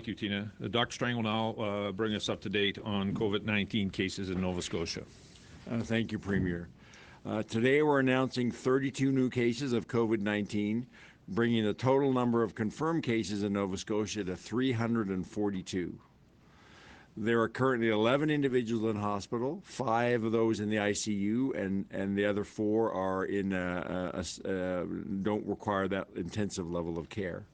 Thank you, Tina. Dr. Strang will now bring us up to date on COVID-19 cases in Nova Scotia. Thank you, Premier. Today we're announcing 32 new cases of COVID-19, bringing the total number of confirmed cases in Nova Scotia to 342. There are currently 11 individuals in hospital, 5 of those in the ICU, and the other 4 are in don't require that intensive level of care.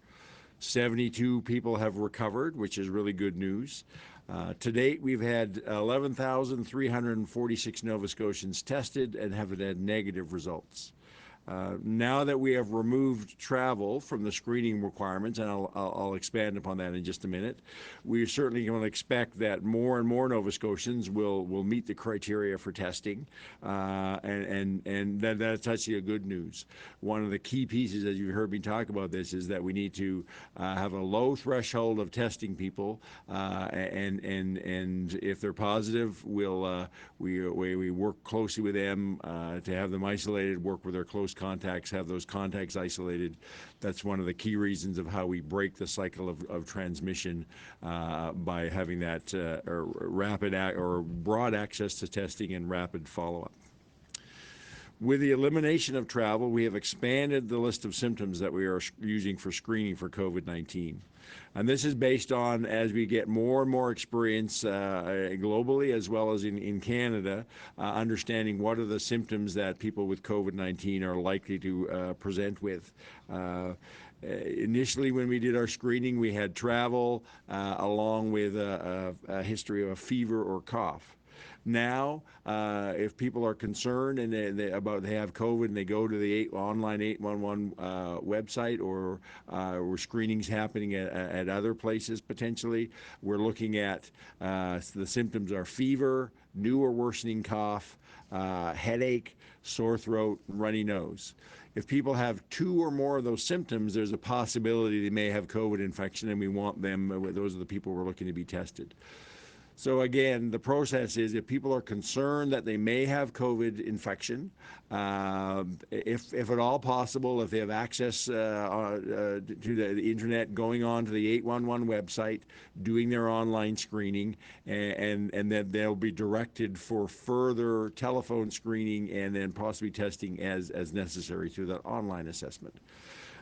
72 people have recovered, which is really good news. To date, we've had 11,346 Nova Scotians tested and have had negative results. Now that we have removed travel from the screening requirements, and I'll expand upon that in just a minute, we're certainly going to expect that more and more Nova Scotians will meet the criteria for testing, and that's actually a good news. One of the key pieces, as you heard me talk about this, is that we need to have a low threshold of testing people, and if they're positive, we work closely with them to have them isolated, work with their close contacts, have those contacts isolated. That's one of the key reasons of how we break the cycle of transmission by having that rapid or broad access to testing and rapid follow-up. With the elimination of travel, we have expanded the list of symptoms that we are using for screening for COVID-19. And this is based on, as we get more and more experience globally as well as in Canada, understanding what are the symptoms that people with COVID-19 are likely to present with. Initially, when we did our screening, we had travel along with a history of a fever or cough. Now, if people are concerned and they have COVID and they go to the online 811 website or screenings happening at other places potentially, we're looking at the symptoms are fever, new or worsening cough, headache, sore throat, runny nose. If people have 2 or more of those symptoms, there's a possibility they may have COVID infection, and we want them, those are the people we're looking to be tested. So again, the process is if people are concerned that they may have COVID infection, if at all possible, if they have access to the internet, going on to the 811 website, doing their online screening, and then they'll be directed for further telephone screening and then possibly testing as necessary through that online assessment.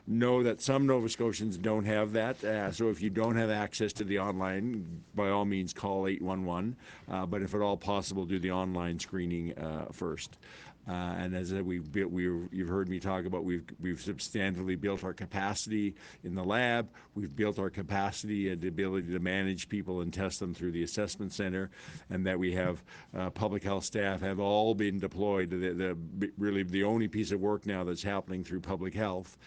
Know that some Nova Scotians don't have that, so if you don't have access to the online, by all means call 811, but if at all possible, do the online screening first. And as you've heard me talk about, we've substantially built our capacity in the lab. We've built our capacity and the ability to manage people and test them through the assessment center, and that we have public health staff have all been deployed. Really, the only piece of work now that's happening through public health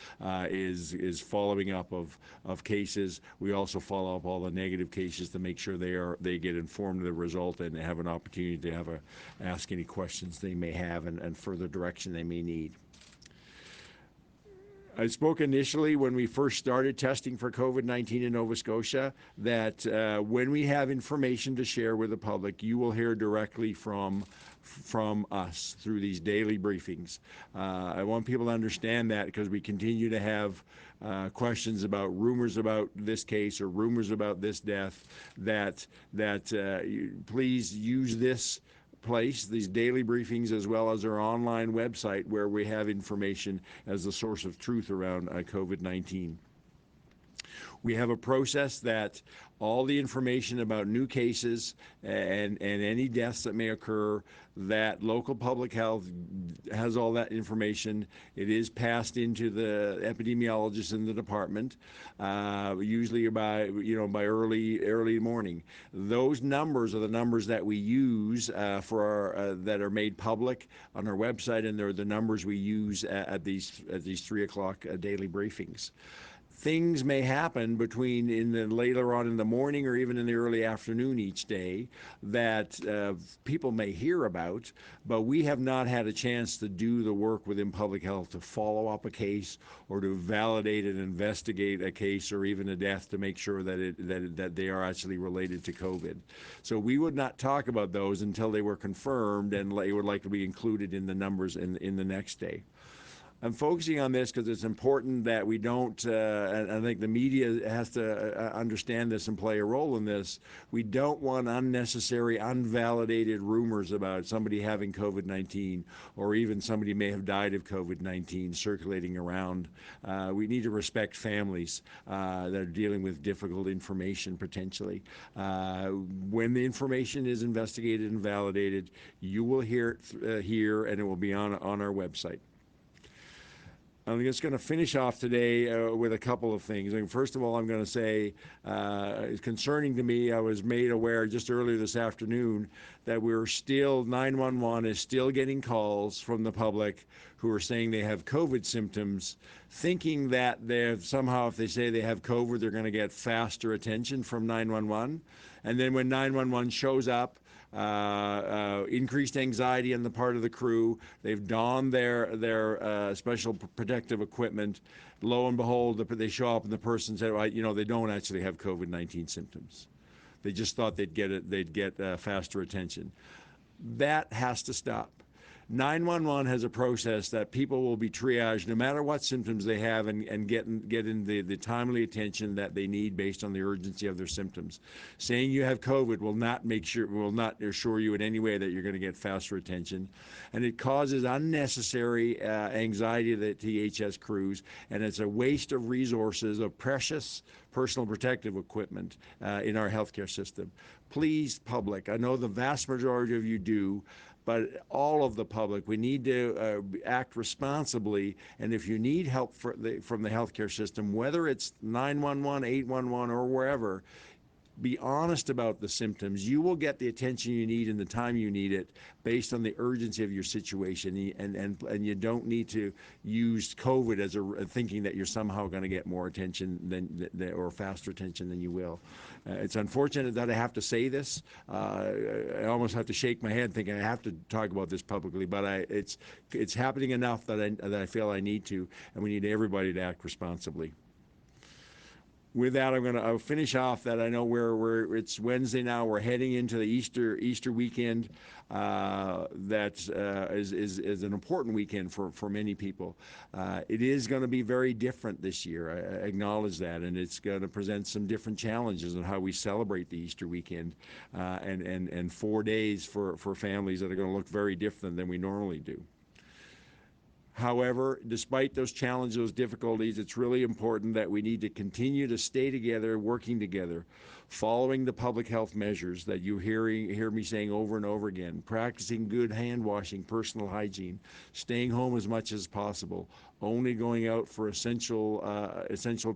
is following up of cases. We also follow up all the negative cases to make sure they get informed of the result and have an opportunity to ask any questions they may have and further direction they may need. I spoke initially when we first started testing for COVID-19 in Nova Scotia that when we have information to share with the public, you will hear directly from us through these daily briefings. I want people to understand that because we continue to have questions about rumors about this case or rumors about this death, that please use this place, these daily briefings, as well as our online website where we have information as the source of truth around COVID-19. We have a process that all the information about new cases and any deaths that may occur, that local public health has all that information. It is passed into the epidemiologists in the department, usually by early morning. Those numbers are the numbers that we use that are made public on our website, and they're the numbers we use at these 3 o'clock daily briefings. Things may happen later on in the morning or even in the early afternoon each day that people may hear about, but we have not had a chance to do the work within public health to follow up a case or to validate and investigate a case or even a death to make sure that they are actually related to COVID. So we would not talk about those until they were confirmed and they would likely be included in the numbers in the next day. I'm focusing on this because it's important that we don't, and I think the media has to understand this and play a role in this. We don't want unnecessary, unvalidated rumors about somebody having COVID-19 or even somebody may have died of COVID-19 circulating around. We need to respect families that are dealing with difficult information potentially. When the information is investigated and validated, you will hear it here and it will be on our website. I'm just going to finish off today with a couple of things. First of all, I'm going to say it's concerning to me. I was made aware just earlier this afternoon that 911 is still getting calls from the public who are saying they have COVID symptoms, thinking that somehow if they say they have COVID, they're going to get faster attention from 911. And then when 911 shows up, increased anxiety on the part of the crew. They've donned their special protective equipment. Lo and behold, they show up and the person said, well, they don't actually have COVID-19 symptoms. They just thought they'd get faster attention. That has to stop. 911 has a process that people will be triaged no matter what symptoms they have and get in the timely attention that they need based on the urgency of their symptoms. Saying you have COVID will not assure you in any way that you're going to get faster attention. And it causes unnecessary anxiety to the THS crews, and it's a waste of resources, of precious personal protective equipment in our healthcare system. Please, public, I know the vast majority of you do, but all of the public, we need to act responsibly. And if you need help from the healthcare system, whether it's 911, 811, or wherever, be honest about the symptoms. You will get the attention you need in the time you need it based on the urgency of your situation. And you don't need to use COVID as thinking that you're somehow going to get more attention or faster attention than you will. It's unfortunate that I have to say this. I almost have to shake my head thinking I have to talk about this publicly, but it's happening enough that I feel I need to, and we need everybody to act responsibly. With that, I'll finish off that I know it's Wednesday now. We're heading into the Easter weekend. That is an important weekend for many people. It is going to be very different this year. I acknowledge that, and it's going to present some different challenges on how we celebrate the Easter weekend, and 4 days for families that are going to look very different than we normally do. However, despite those challenges, those difficulties, it's really important that we need to continue to stay together, working together, following the public health measures that you hear me saying over and over again, practicing good hand washing, personal hygiene, staying home as much as possible, only going out for essential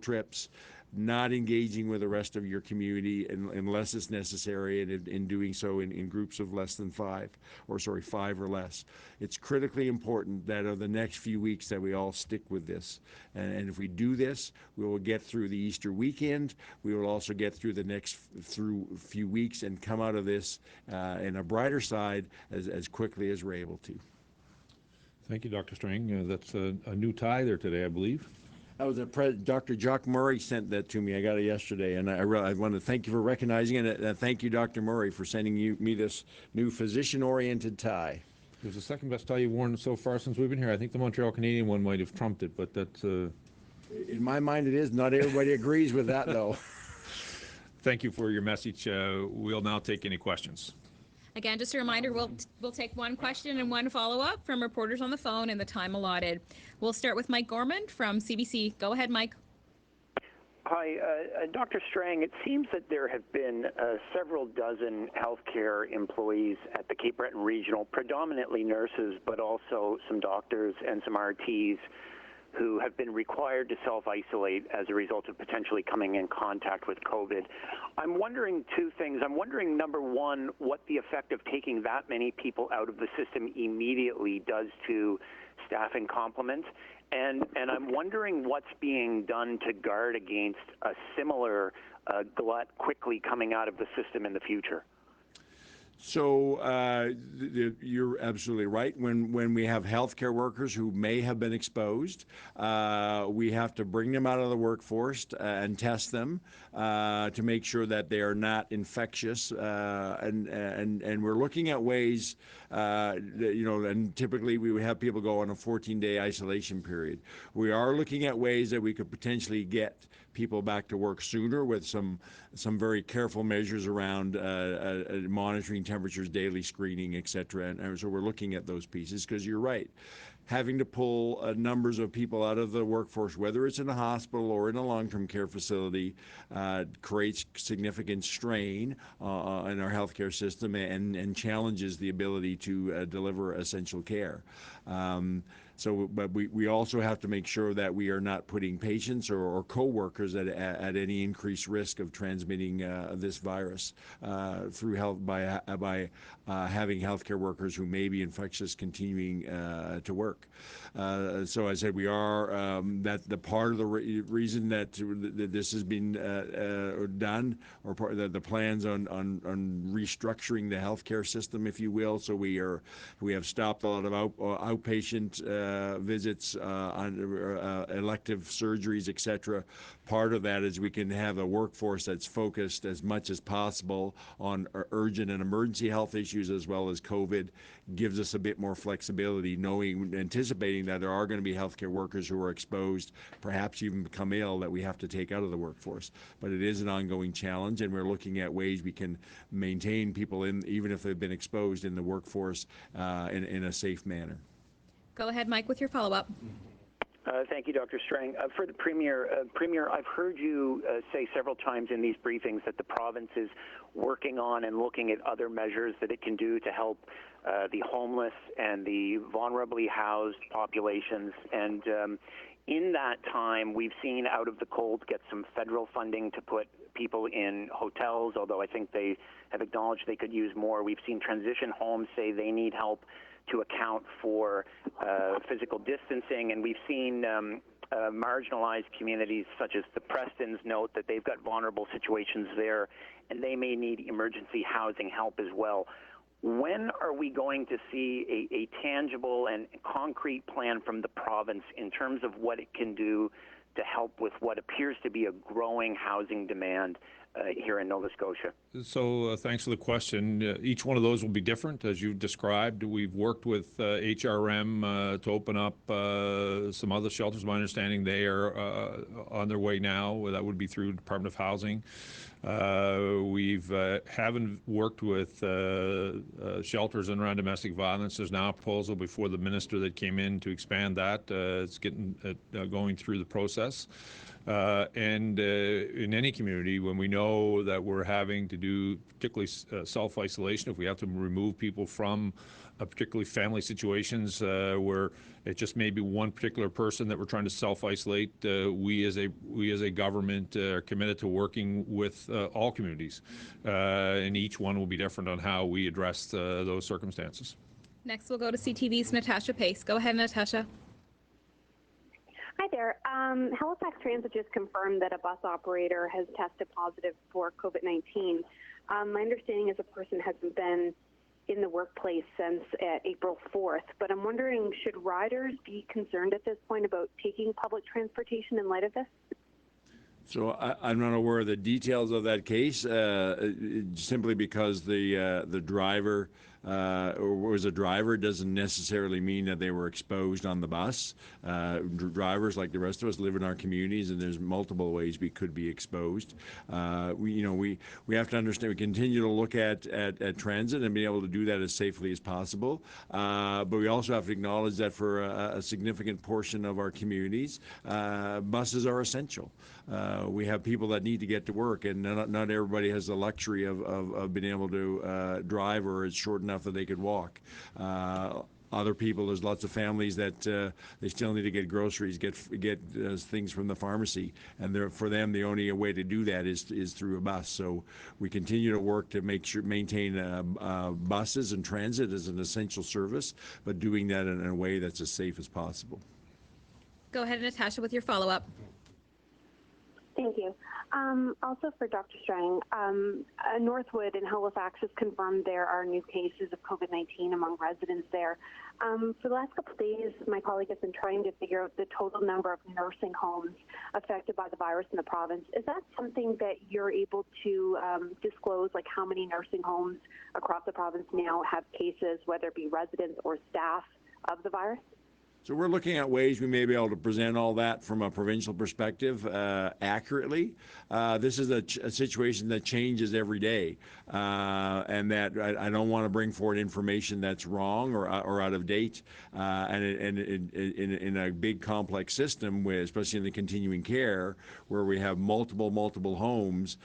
trips, not engaging with the rest of your community unless it's necessary, and in doing so in groups of less than 5 or less. It's critically important that over the next few weeks that we all stick with this. And if we do this, we will get through the Easter weekend. We will also get through the next few weeks and come out of this in a brighter side as quickly as we're able to. Thank you, Dr. Strang. That's a new tie there today, I believe. That was Dr. Jock Murray sent that to me. I got it yesterday, and I want to thank you for recognizing it. And thank you, Dr. Murray, for sending me this new physician-oriented tie. It was the second best tie you've worn so far since we've been here. I think the Montreal Canadian one might have trumped it, but that's... In my mind, it is. Not everybody agrees with that, though. Thank you for your message. We'll now take any questions. Again, just a reminder, we'll take one question and one follow-up from reporters on the phone in the time allotted. We'll start with Mike Gorman from CBC. Go ahead, Mike. Hi, Dr. Strang. It seems that there have been several dozen healthcare employees at the Cape Breton Regional, predominantly nurses, but also some doctors and some RTs, who have been required to self-isolate as a result of potentially coming in contact with COVID. I'm wondering two things. I'm wondering, number one, what the effect of taking that many people out of the system immediately does to staffing complement. And I'm wondering what's being done to guard against a similar glut quickly coming out of the system in the future. So you're absolutely right. When we have healthcare workers who may have been exposed, we have to bring them out of the workforce and test them to make sure that they are not infectious. And we're looking at ways, and typically we would have people go on a 14-day isolation period. We are looking at ways that we could potentially get people back to work sooner with some very careful measures around monitoring temperatures, daily screening, et cetera. And so we're looking at those pieces because you're right. Having to pull numbers of people out of the workforce, whether it's in a hospital or in a long-term care facility, creates significant strain in our healthcare system and challenges the ability to deliver essential care. But we also have to make sure that we are not putting patients or co-workers at any increased risk of transmitting this virus through health by having healthcare workers who may be infectious continuing to work. So I said we are that the part of the reason that this has been done, or part of the plans on restructuring the healthcare system, if you will. So we have stopped a lot of outpatient visits, on elective surgeries, etc. Part of that is we can have a workforce that's focused as much as possible on urgent and emergency health issues as well as COVID. Gives us a bit more flexibility, anticipating that there are going to be healthcare workers who are exposed, perhaps even become ill, that we have to take out of the workforce. But it is an ongoing challenge, and we're looking at ways we can maintain people even if they've been exposed in the workforce in a safe manner. Go ahead, Mike, with your follow-up. Thank you, Dr. Strang. For the Premier, I've heard you say several times in these briefings that the province is working on and looking at other measures that it can do to help the homeless and the vulnerably housed populations. And in that time, we've seen Out of the Cold get some federal funding to put people in hotels, although I think they have acknowledged they could use more. We've seen transition homes say they need help to account for physical distancing, and we've seen marginalized communities such as the Prestons note that they've got vulnerable situations there, and they may need emergency housing help as well. When are we going to see a tangible and concrete plan from the province in terms of what it can do to help with what appears to be a growing housing demand here in Nova Scotia? So thanks for the question. Each one of those will be different, as you've described. We've worked with HRM to open up some other shelters. My understanding they are on their way now. That would be through Department of Housing. Haven't worked with shelters and around domestic violence. There's now a proposal before the minister that came in to expand that. It's getting going through the process. And in any community, when we know that we're having to do particularly self-isolation, if we have to remove people from particularly family situations where it just may be one particular person that we're trying to self-isolate, we as a government are committed to working with all communities, and each one will be different on how we address those circumstances. Next, we'll go to CTV's Natasha Pace. Go ahead, Natasha. Hi there. Halifax Transit just confirmed that a bus operator has tested positive for COVID-19. My understanding is the person hasn't been in the workplace since April 4th, but I'm wondering, should riders be concerned at this point about taking public transportation in light of this? So I'm not aware of the details of that case, simply because the driver or was a driver doesn't necessarily mean that they were exposed on the bus. Drivers, like the rest of us, live in our communities, and there's multiple ways we could be exposed. We have to understand. We continue to look at transit and be able to do that as safely as possible. But we also have to acknowledge that for a significant portion of our communities, buses are essential. We have people that need to get to work, and not everybody has the luxury of being able to drive, or it's short enough that they could walk. Other people, there's lots of families that they still need to get groceries, get things from the pharmacy, and for them the only way to do that is through a bus. So we continue to work to maintain buses and transit as an essential service, but doing that in a way that's as safe as possible. Go ahead, Natasha, with your follow-up. Thank you. Also for Dr. Strang, Northwood in Halifax has confirmed there are new cases of COVID-19 among residents there. For the last couple of days, my colleague has been trying to figure out the total number of nursing homes affected by the virus in the province. Is that something that you're able to disclose, like how many nursing homes across the province now have cases, whether it be residents or staff of the virus? So we're looking at ways we may be able to present all that from a provincial perspective accurately. This is a situation that changes every day, and that I don't want to bring forward information that's wrong or out of date. And in a big complex system, especially in the continuing care, where we have multiple homes,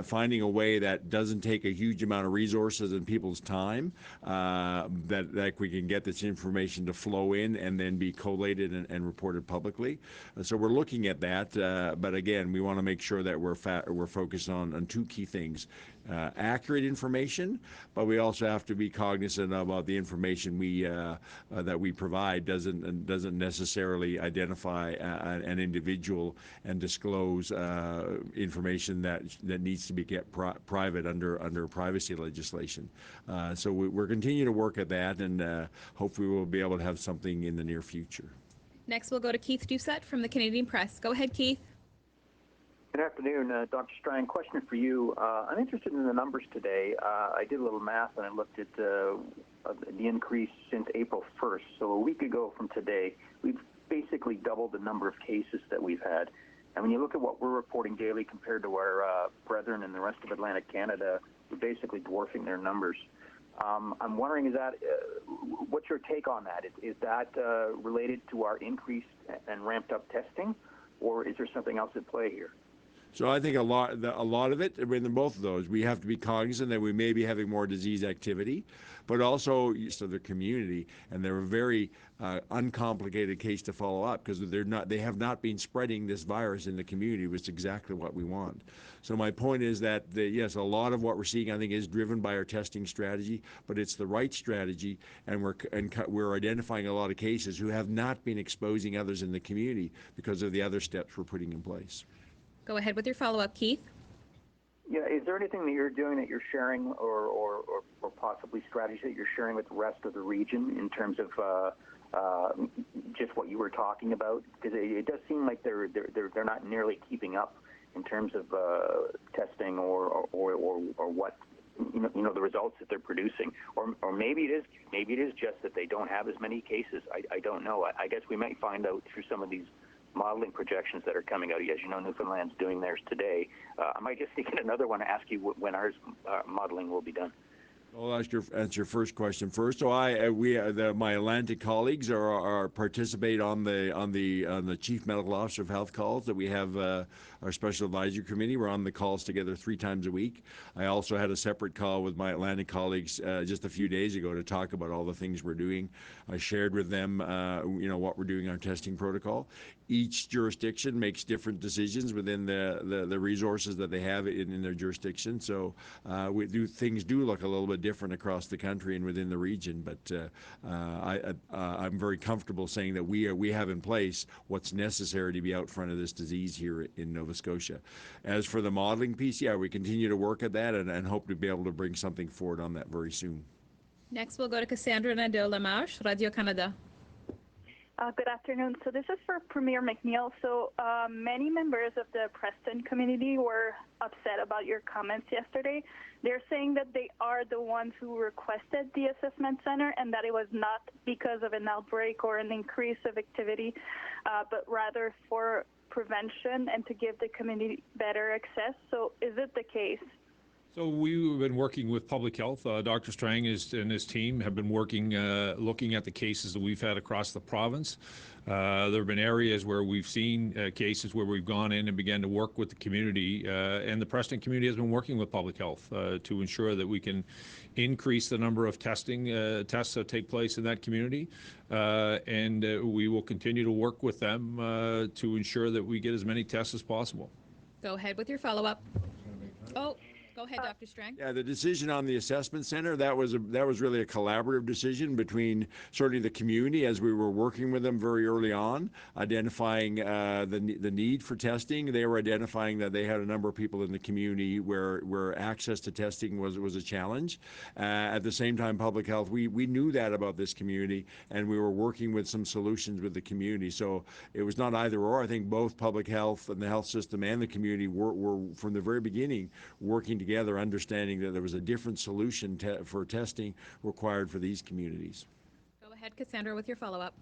finding a way that doesn't take a huge amount of resources and people's time, that we can get this information to flow in and then be collated and reported publicly. So we're looking at that, but again, we want to make sure that we're focused on two key things. Accurate information, but we also have to be cognizant about the information that we provide doesn't necessarily identify an individual and disclose information that needs to be kept private under privacy legislation. So we're continuing to work at that, and hopefully we'll be able to have something in the near future. Next, we'll go to Keith Doucette from the Canadian Press. Go ahead, Keith. Good afternoon, Dr. Strang. Question for you. I'm interested in the numbers today. I did a little math and I looked at the increase since April 1st. So a week ago from today, we've basically doubled the number of cases that we've had. And when you look at what we're reporting daily compared to our brethren in the rest of Atlantic Canada, we're basically dwarfing their numbers. I'm wondering, is that what's your take on that? Is that related to our increased and ramped up testing, or is there something else at play here? So I think a lot of it, in both of those, we have to be cognizant that we may be having more disease activity, but also to the community, and they're a very uncomplicated case to follow up because they have not been spreading this virus in the community, which is exactly what we want. So my point is that yes, a lot of what we're seeing, I think, is driven by our testing strategy, but it's the right strategy, and we're identifying a lot of cases who have not been exposing others in the community because of the other steps we're putting in place. Go ahead with your follow-up, Keith. Yeah, is there anything that you're doing that you're sharing or possibly strategies that you're sharing with the rest of the region in terms of just what you were talking about? Because it does seem like they're not nearly keeping up in terms of testing or what you know the results that they're producing, or maybe it is just that they don't have as many cases. I don't know. I guess we might find out through some of these modeling projections that are coming out. As you know, Newfoundland's doing theirs today. I might just take another one to ask you when ours modeling will be done. I'll answer your first question first. So my Atlantic colleagues are participate on the Chief Medical Officer of Health calls that we have. Our Special Advisory Committee, we're on the calls together 3 times a week. I also had a separate call with my Atlantic colleagues just a few days ago to talk about all the things we're doing. I shared with them, what we're doing in our testing protocol. Each jurisdiction makes different decisions within the resources that they have in their jurisdiction. So things do look a little bit different across the country and within the region. But I'm very comfortable saying that we have in place what's necessary to be out front of this disease here in Nova Scotia. As for the modeling piece, we continue to work at that and hope to be able to bring something forward on that very soon. Next, we'll go to Cassandra Nadeau-Lamarche, Radio-Canada. Good afternoon. So this is for Premier McNeil. So many members of the Preston community were upset about your comments yesterday. They're saying that they are the ones who requested the assessment center and that it was not because of an outbreak or an increase of activity, but rather for prevention and to give the community better access. So is it the case? So we've been working with public health. Dr. Strang and his team have been working, looking at the cases that we've had across the province. There have been areas where we've seen cases where we've gone in and began to work with the community, and the Preston community has been working with public health to ensure that we can increase the number of tests that take place in that community, and we will continue to work with them to ensure that we get as many tests as possible. Go ahead with your follow-up. Oh, Go ahead, Dr. Strang. Yeah, the decision on the assessment center, that was really a collaborative decision between certainly the community as we were working with them very early on, identifying the need for testing. They were identifying that they had a number of people in the community where access to testing was a challenge. At the same time, public health, we knew that about this community, and we were working with some solutions with the community. So it was not either or. I think both public health and the health system and the community were from the very beginning working together, understanding that there was a different solution for testing required for these communities. Go ahead, Cassandra, with your follow-up.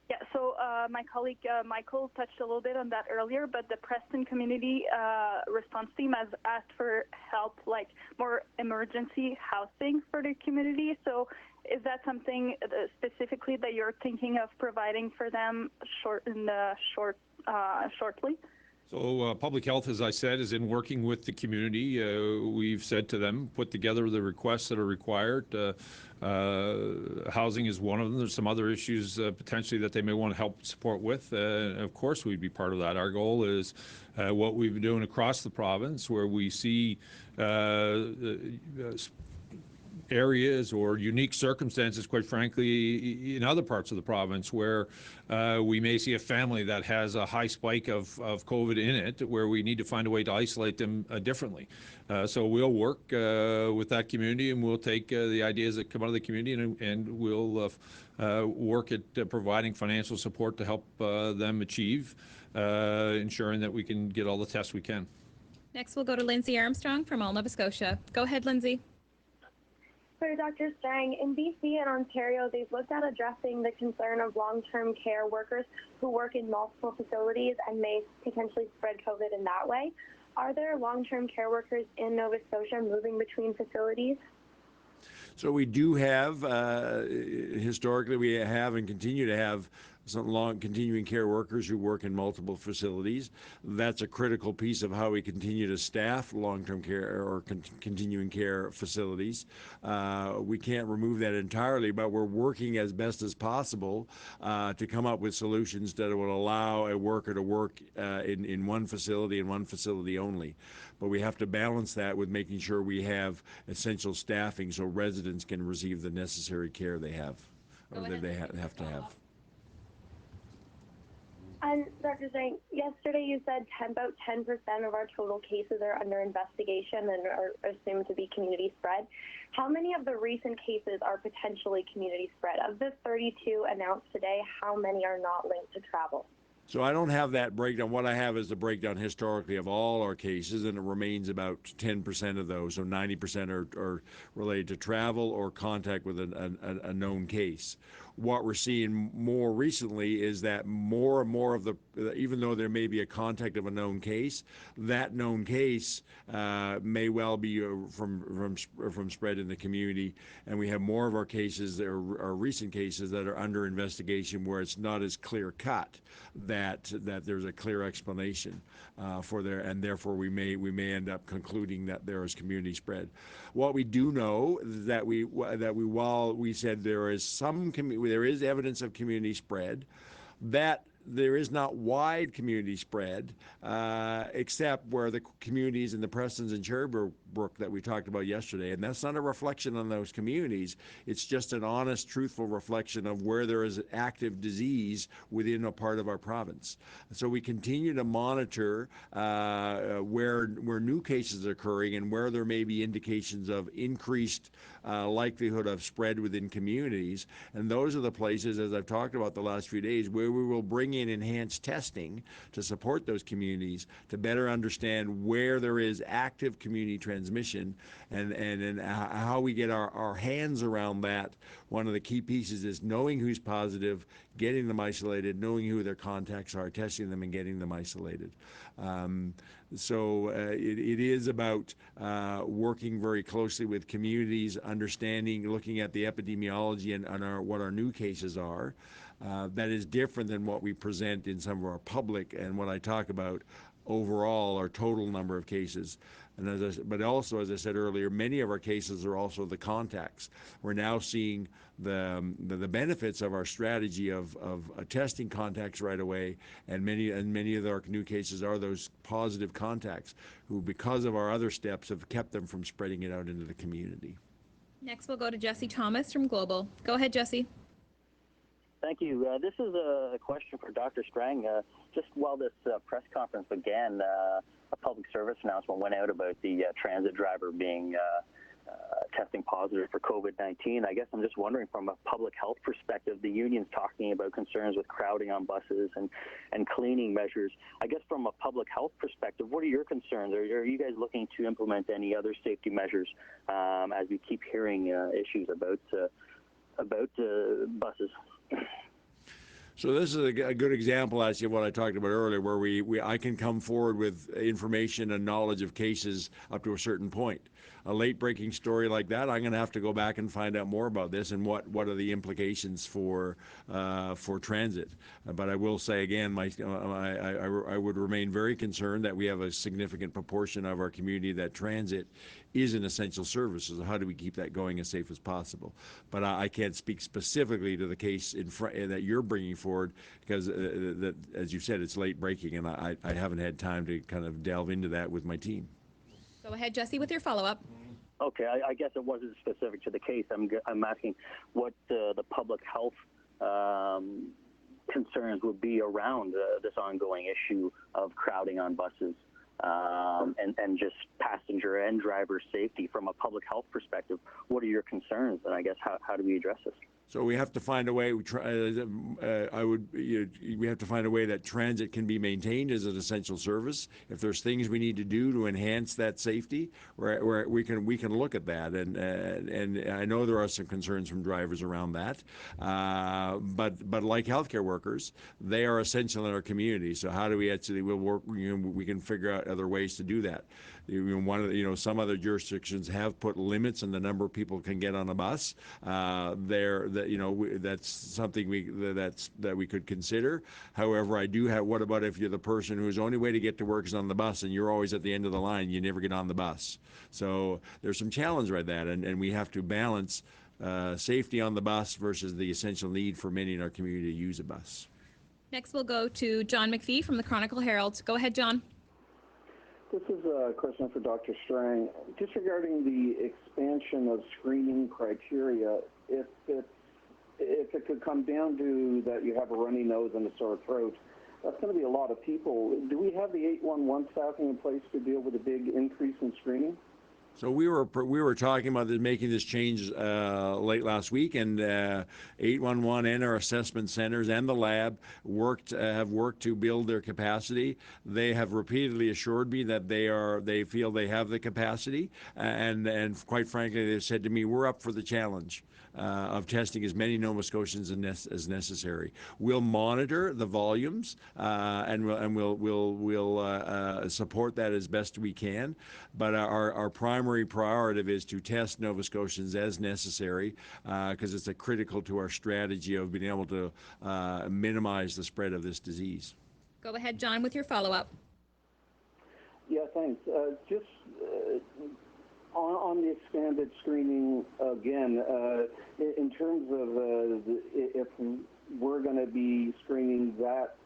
Yeah, so my colleague Michael touched a little bit on that earlier, but the Preston Community Response Team has asked for help, like more emergency housing for the community. So is that something specifically that you're thinking of providing for them shortly? So public health, as I said, is in working with the community. We've said to them, put together the requests that are required. Housing is one of them. There's some other issues potentially that they may want to help support with. Of course, we'd be part of that. Our goal is what we've been doing across the province, where we see areas or unique circumstances, quite frankly, in other parts of the province where we may see a family that has a high spike of COVID in it, where we need to find a way to isolate them differently. So we'll work with that community, and we'll take the ideas that come out of the community, and we'll work at providing financial support to help them achieve, ensuring that we can get all the tests we can. Next, we'll go to Lindsay Armstrong from all Nova Scotia. Go ahead, Lindsay. For Dr. Strang, in BC and Ontario, they've looked at addressing the concern of long-term care workers who work in multiple facilities and may potentially spread COVID in that way. Are there long-term care workers in Nova Scotia moving between facilities? So we do have, historically we have and continue to have some long continuing care workers who work in multiple facilities. That's a critical piece of how we continue to staff long-term care or continuing care facilities. We can't remove that entirely, but we're working as best as possible to come up with solutions that will allow a worker to work in one facility and one facility only. But we have to balance that with making sure we have essential staffing so residents can receive the necessary care they have, or that they have to have. And Dr. Strang, yesterday you said about 10% of our total cases are under investigation and are assumed to be community spread. How many of the recent cases are potentially community spread? Of the 32 announced today, how many are not linked to travel? So I don't have that breakdown. What I have is the breakdown historically of all our cases, and it remains about 10% of those. So 90% are related to travel or contact with a known case. What we're seeing more recently is that more and more of the, even though there may be a contact of a known case, that known case may well be from spread in the community, and we have more of our cases, our recent cases, that are under investigation where it's not as clear cut that there's a clear explanation for there, and therefore we may end up concluding that there is community spread. What we do know is that while we said there is evidence of community spread, that there is not wide community spread, except where the communities in the Prestons and Cherrybrook that we talked about yesterday. And that's not a reflection on those communities. It's just an honest, truthful reflection of where there is active disease within a part of our province. So we continue to monitor where new cases are occurring and where there may be indications of increased likelihood of spread within communities. And those are the places, as I've talked about the last few days, where we will bring in enhanced testing to support those communities to better understand where there is active community transmission and how we get our hands around that. One of the key pieces is knowing who's positive, getting them isolated, knowing who their contacts are, testing them and getting them isolated. So it is about working very closely with communities, understanding, looking at the epidemiology and what our new cases are. That is different than what we present in some of our public and what I talk about overall, our total number of cases. And but also, as I said earlier, many of our cases are also the contacts. We're now seeing the benefits of our strategy of testing contacts right away, and many of our new cases are those positive contacts who, because of our other steps, have kept them from spreading it out into the community. Next, we'll go to Jesse Thomas from Global. Go ahead, Jesse. Thank you. This is a question for Dr. Strang. Just while this press conference began, a public service announcement went out about the transit driver being testing positive for COVID-19. I guess I'm just wondering, from a public health perspective, the union's talking about concerns with crowding on buses and cleaning measures. I guess from a public health perspective, what are your concerns? Are you guys looking to implement any other safety measures as we keep hearing issues about buses? So this is a good example, actually, of what I talked about earlier, where I can come forward with information and knowledge of cases up to a certain point. A late-breaking story like that, I'm going to have to go back and find out more about this and what are the implications for transit. But I will say again, I would remain very concerned that we have a significant proportion of our community that transit is an essential service. So how do we keep that going as safe as possible? But I can't speak specifically to the case that you're bringing forward because, as you said, it's late breaking, and I haven't had time to kind of delve into that with my team. Go ahead, Jesse, with your follow-up. Okay, I guess it wasn't specific to the case. I'm asking what the public health concerns would be around this ongoing issue of crowding on buses and just passenger and driver safety from a public health perspective. What are your concerns? And I guess how do we address this? So we have to find a way. We have to find a way that transit can be maintained as an essential service. If there's things we need to do to enhance that safety, where we can look at that. And I know there are some concerns from drivers around that. But like healthcare workers, they are essential in our community. So how do we actually work? We can figure out other ways to do that. Some other jurisdictions have put limits on the number of people can get on a bus. That's something that we could consider. However, I do have. What about if you're the person whose only way to get to work is on the bus, and you're always at the end of the line? You never get on the bus. So there's some challenge right there, and we have to balance safety on the bus versus the essential need for many in our community to use a bus. Next, we'll go to John McPhee from the Chronicle Herald. Go ahead, John. This is a question for Dr. Strang. Just regarding the expansion of screening criteria, if it could come down to that you have a runny nose and a sore throat, that's going to be a lot of people. Do we have the 811 staffing in place to deal with a big increase in screening? So we were talking about making this change late last week, and 811 and our assessment centers and the lab have worked to build their capacity. They have repeatedly assured me that they feel they have the capacity, and quite frankly, they've said to me, we're up for the challenge of testing as many Nova Scotians as necessary. We'll monitor the volumes and we'll support that as best we can. But our primary priority is to test Nova Scotians as necessary because it's critical to our strategy of being able to minimize the spread of this disease. Go ahead, John, with your follow-up. Yeah, thanks. Just on the expanded screening again, in terms of if we're going to be screening that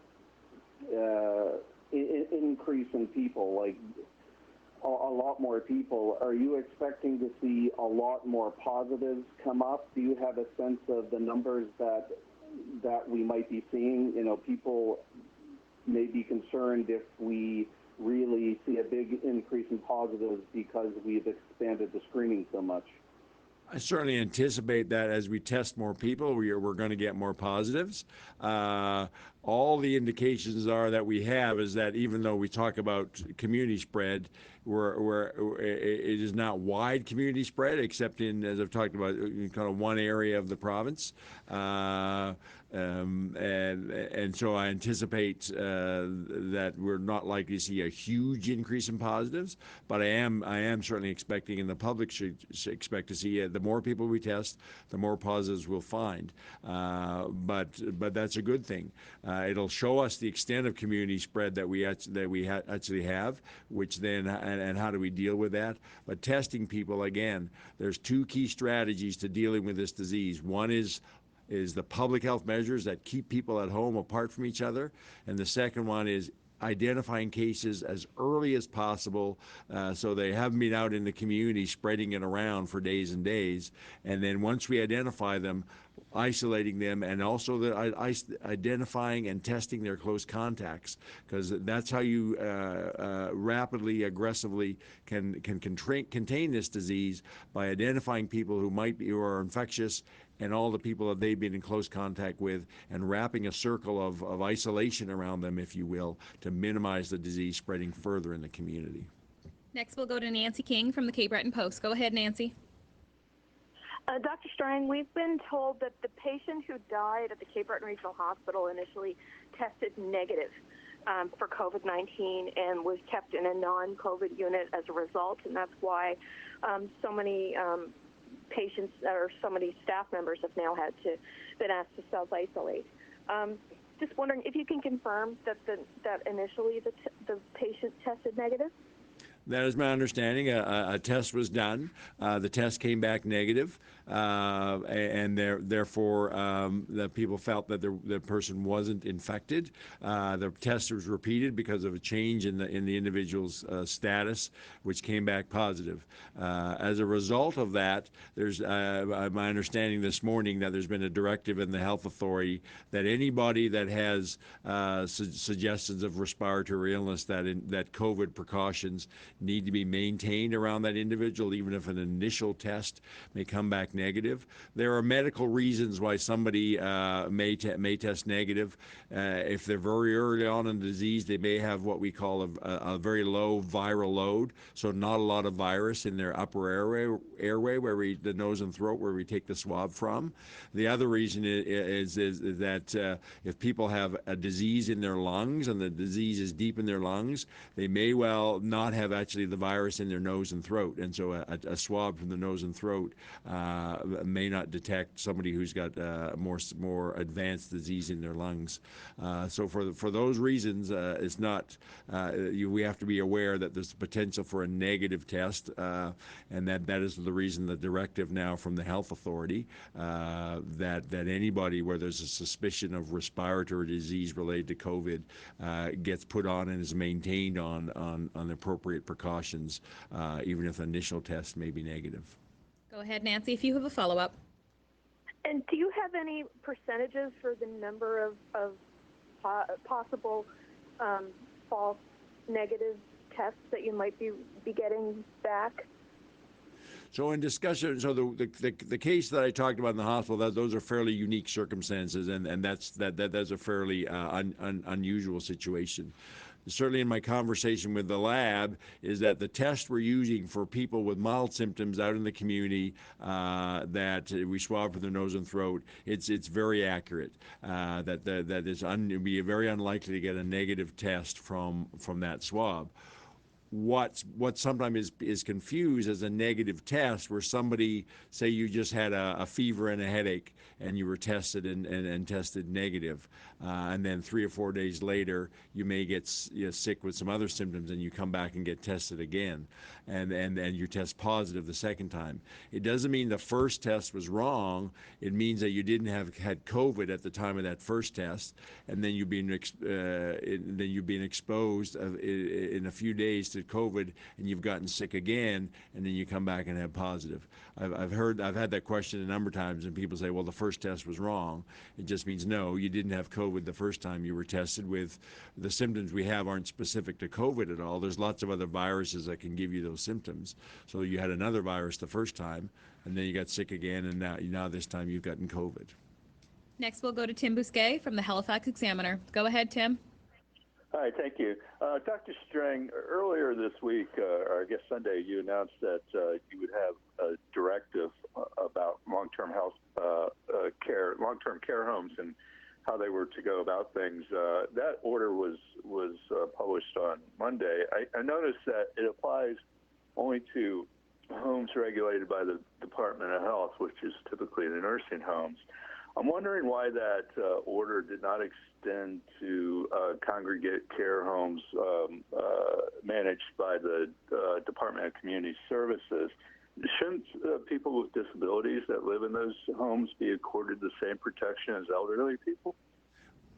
increase in people, like a lot more people, are you expecting to see a lot more positives come up? Do you have a sense of the numbers that we might be seeing? People may be concerned if we really see a big increase in positives because we've expanded the screening so much. I certainly anticipate that as we test more people, we're going to get more positives. All the indications that we have is that even though we talk about community spread, it is not wide community spread, except in, as I've talked about, in kind of one area of the province. And so I anticipate that we're not likely to see a huge increase in positives, but I am certainly expecting, and the public should expect to see the more people we test, the more positives we'll find. But that's a good thing. It'll show us the extent of community spread that we actually have, which then and how do we deal with that. But testing people, again, there's two key strategies to dealing with this disease. One is the public health measures that keep people at home apart from each other, and the second one is identifying cases as early as possible so they haven't been out in the community spreading it around for days and days. And then once we identify them, isolating them, and also identifying and testing their close contacts, because that's how you rapidly, aggressively can contain this disease, by identifying people who are infectious and all the people that they've been in close contact with, and wrapping a circle of isolation around them, if you will, to minimize the disease spreading further in the community. Next, we'll go to Nancy King from the Cape Breton Post. Go ahead, Nancy. Dr. Strang, we've been told that the patient who died at the Cape Breton Regional Hospital initially tested negative for COVID-19 and was kept in a non-COVID unit as a result, and that's why so many patients or so many staff members have now been asked to self-isolate. Just wondering if you can confirm that initially the patient tested negative? That is my understanding. A test was done. The test came back negative, and therefore the people felt that the person wasn't infected. The test was repeated because of a change in the individual's status, which came back positive. As a result of that, there's my understanding this morning that there's been a directive in the health authority that anybody that has suggestions of respiratory illness, that COVID precautions need to be maintained around that individual, even if an initial test may come back negative. There are medical reasons why somebody may test negative. If they're very early on in the disease, they may have what we call a very low viral load, so not a lot of virus in their upper airway where the nose and throat where we take the swab from. The other reason is that if people have a disease in their lungs and the disease is deep in their lungs, they may well not have actually the virus in their nose and throat, and so a swab from the nose and throat may not detect somebody who's got more advanced disease in their lungs. So for those reasons, it's not we have to be aware that there's potential for a negative test, and that is the reason the directive now from the health authority that anybody where there's a suspicion of respiratory disease related to COVID gets put on and is maintained on appropriate precautions, even if the initial test may be negative. Go ahead, Nancy, if you have a follow-up. And do you have any percentages for the number of possible false negative tests that you might be getting back? So in discussion, so the case that I talked about in the hospital, those are fairly unique circumstances, and that's a fairly unusual situation. Certainly in my conversation with the lab is that the test we're using for people with mild symptoms out in the community that we swab for their nose and throat, it's very accurate. That it'd be very unlikely to get a negative test from that swab. What sometimes is confused as a negative test, where somebody, say you just had a fever and a headache and you were tested and tested negative, and then 3 or 4 days later you may get sick with some other symptoms and you come back and get tested again, and you test positive the second time. It doesn't mean the first test was wrong. It means that you didn't had COVID at the time of that first test, and then you've been exposed in a few days to COVID, and you've gotten sick again, and then you come back and have positive. I've had that question a number of times, and people say, well, the first test was wrong. It just means no, you didn't have COVID the first time you were tested. With the symptoms we have aren't specific to COVID at all. There's lots of other viruses that can give you those symptoms. So you had another virus the first time, and then you got sick again, and now this time you've gotten COVID. Next, we'll go to Tim Bousquet from the Halifax Examiner. Go ahead, Tim. Hi, thank you. Dr. Strang, earlier this week, or I guess Sunday, you announced that you would have a directive about long-term care homes and how they were to go about things. That order was published on Monday. I noticed that it applies only to homes regulated by the Department of Health, which is typically the nursing homes. I'm wondering why that order did not extend to congregate care homes managed by the Department of Community Services. Shouldn't people with disabilities that live in those homes be accorded the same protection as elderly people?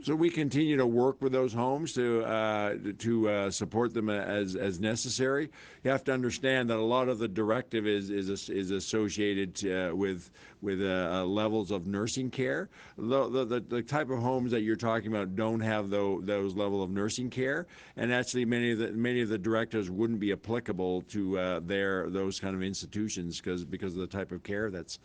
So we continue to work with those homes to support them as necessary. You have to understand that a lot of the directive is associated with levels of nursing care. The type of homes that you're talking about don't have those level of nursing care, and actually many of the directives wouldn't be applicable to those kind of institutions because of the type of care that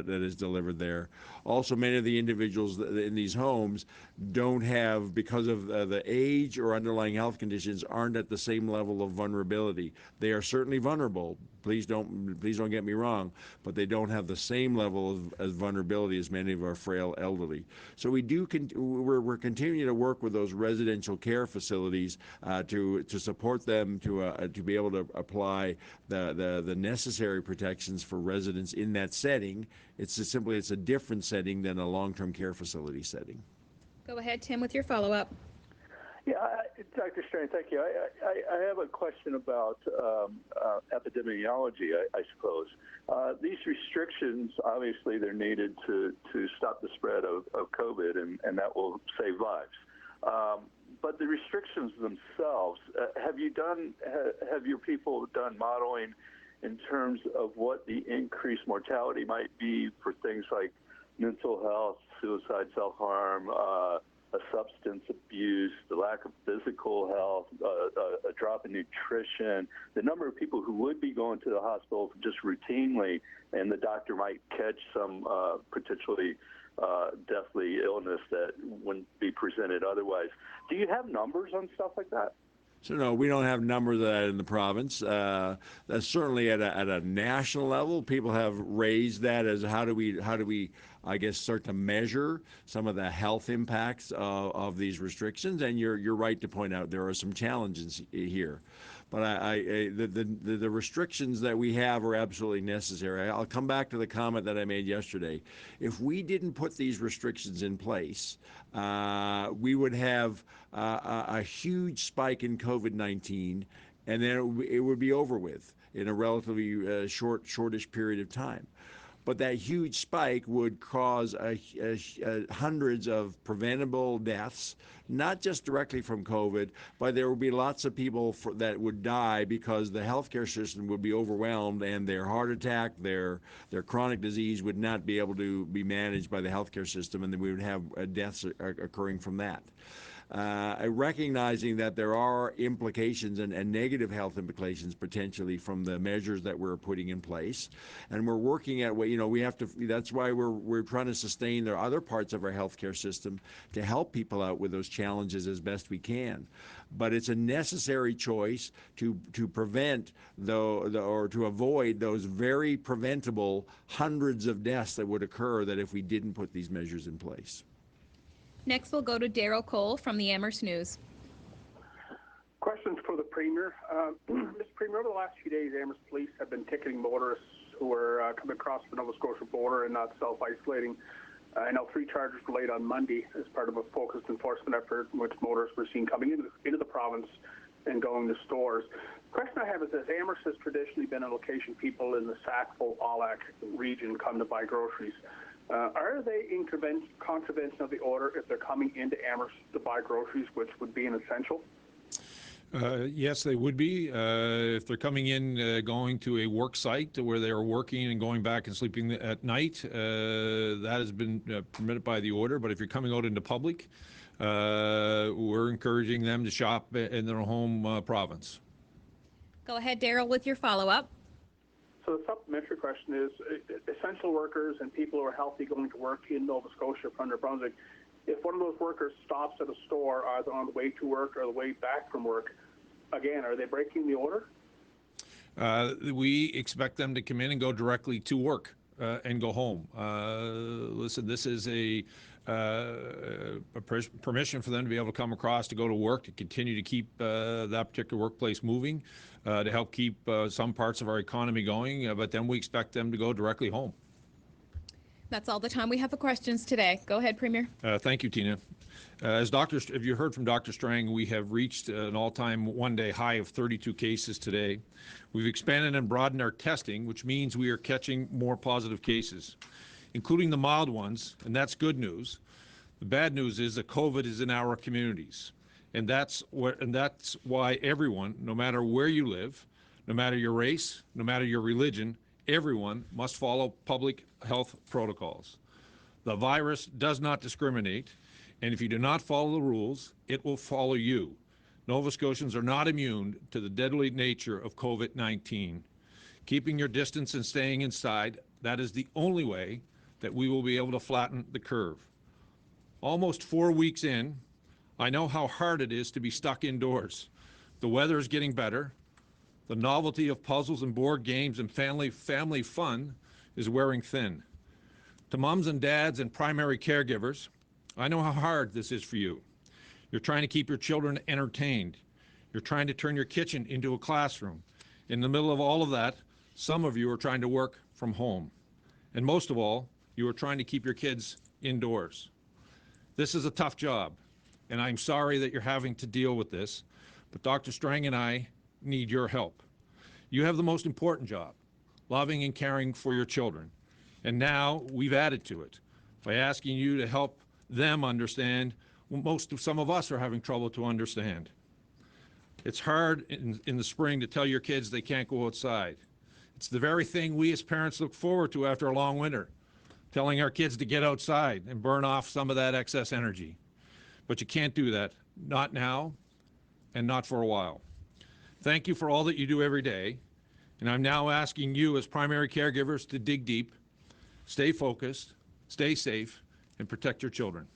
is delivered there. Also, many of the individuals in these homes don't have, because of the age or underlying health conditions, aren't at the same level of vulnerability. They are certainly vulnerable. Please don't get me wrong, but they don't have the same level of vulnerability as many of our frail elderly. So we're continuing to work with those residential care facilities to support them to be able to apply the necessary protections for residents in that setting. It's a different setting than a long-term care facility setting. Go ahead, Tim, with your follow-up. Yeah, Dr. Strang, thank you. I have a question about epidemiology, I suppose. These restrictions, obviously, they're needed to stop the spread of COVID, and that will save lives. But the restrictions themselves, have your people done modeling in terms of what the increased mortality might be for things like mental health, suicide, self-harm, substance abuse, the lack of physical health, a drop in nutrition, the number of people who would be going to the hospital just routinely, and the doctor might catch some potentially deathly illness that wouldn't be presented otherwise. Do you have numbers on stuff like that? So no, we don't have numbers of that in the province. That's certainly at a national level. People have raised that as how do we I guess start to measure some of the health impacts of these restrictions. And you're right to point out there are some challenges here. But the restrictions that we have are absolutely necessary. I'll come back to the comment that I made yesterday. If we didn't put these restrictions in place, we would have a huge spike in COVID-19, and then it would be over with in a relatively shortish period of time. But that huge spike would cause hundreds of preventable deaths, not just directly from COVID, but there would be lots of people that would die because the healthcare system would be overwhelmed, and their heart attack, their chronic disease would not be able to be managed by the healthcare system, and then we would have deaths occurring from that. Recognizing that there are implications and negative health implications potentially from the measures that we're putting in place, and we're working at we have to. That's why we're trying to sustain the other parts of our healthcare system to help people out with those challenges as best we can. But it's a necessary choice to prevent or to avoid those very preventable hundreds of deaths that would occur that if we didn't put these measures in place. Next, we'll go to Daryl Cole from the Amherst News. Questions for the Premier. Mr. Premier, over the last few days, Amherst police have been ticketing motorists who are coming across the Nova Scotia border and not self-isolating. I know 3 charges were laid on Monday as part of a focused enforcement effort in which motorists were seen coming into the province and going to stores. The question I have is this: Amherst has traditionally been a location people in the Sackville-Allac region come to buy groceries. Are they in contravention of the order if they're coming into Amherst to buy groceries, which would be an essential? Yes, they would be. If they're coming in, going to a work site where they are working and going back and sleeping at night, that has been permitted by the order. But if you're coming out into public, we're encouraging them to shop in their home province. Go ahead, Daryl, with your follow-up. So the supplementary question is, essential workers and people who are healthy going to work in Nova Scotia from New Brunswick, if one of those workers stops at a store either on the way to work or the way back from work, again, are they breaking the order? We expect them to come in and go directly to work and go home. Listen, this is a permission for them to be able to come across to go to work, to continue to keep that particular workplace moving, to help keep some parts of our economy going, but then we expect them to go directly home. That's all the time we have for questions today. Go ahead, Premier. Thank you, Tina. As you heard from Dr. Strang, we have reached an all-time one-day high of 32 cases today. We've expanded and broadened our testing, which means we are catching more positive cases, including the mild ones, and that's good news. The bad news is that COVID is in our communities, and that's why everyone, no matter where you live, no matter your race, no matter your religion, everyone must follow public health protocols. The virus does not discriminate, and if you do not follow the rules, it will follow you. Nova Scotians are not immune to the deadly nature of COVID-19. Keeping your distance and staying inside, that is the only way that we will be able to flatten the curve. Almost 4 weeks in, I know how hard it is to be stuck indoors. The weather is getting better. The novelty of puzzles and board games and family fun is wearing thin. To moms and dads and primary caregivers, I know how hard this is for you. You're trying to keep your children entertained. You're trying to turn your kitchen into a classroom. In the middle of all of that, some of you are trying to work from home. And most of all, you are trying to keep your kids indoors. This is a tough job, and I'm sorry that you're having to deal with this, but Dr. Strang and I need your help. You have the most important job, loving and caring for your children. And now we've added to it by asking you to help them understand what some of us are having trouble to understand. It's hard in the spring to tell your kids they can't go outside. It's the very thing we as parents look forward to after a long winter, telling our kids to get outside and burn off some of that excess energy. But you can't do that, not now and not for a while. Thank you for all that you do every day, and I'm now asking you as primary caregivers to dig deep, stay focused, stay safe, and protect your children.